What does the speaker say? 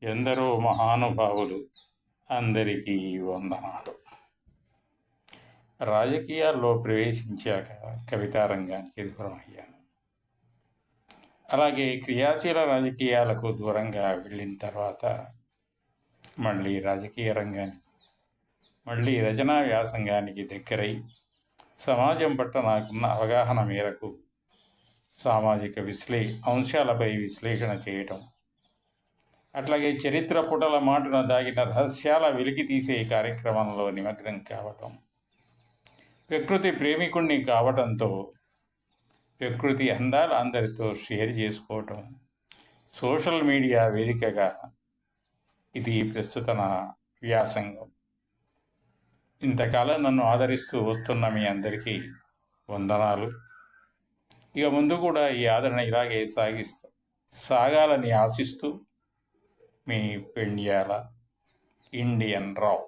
ఎందరో మహానుభావులు, అందరికీ వందనాలు. రాజకీయాల్లో ప్రవేశించాక కవితా రంగానికి దూరం అయ్యాను. అలాగే క్రియాశీల రాజకీయాలకు దూరంగా వెళ్ళిన తర్వాత మళ్ళీ రాజకీయ రంగానికి, మళ్ళీ రచనా వ్యాసంగానికి దగ్గరై సమాజం పట్ల నాకున్న అవగాహన మేరకు సామాజిక అంశాలపై విశ్లేషణ చేయటం, అట్లాగే చరిత్ర పుటల మాటున దాగిన రహస్యాల వెలికి తీసే కార్యక్రమంలో నిమగ్నం కావటం, ప్రకృతి ప్రేమికుణ్ణి కావటంతో ప్రకృతి అందాలు అందరితో షేర్ చేసుకోవటం, సోషల్ మీడియా వేదికగా ఇది ప్రస్తుత నా వ్యాసంగం. ఇంతకాలం నన్ను ఆదరిస్తూ వస్తున్న మీ అందరికీ వందనాలు. ఇక ముందు కూడా ఈ ఆదరణ ఇలాగే సాగాలని ఆశిస్తూ మీ పెండ్యాల ఇండియన్ రావు.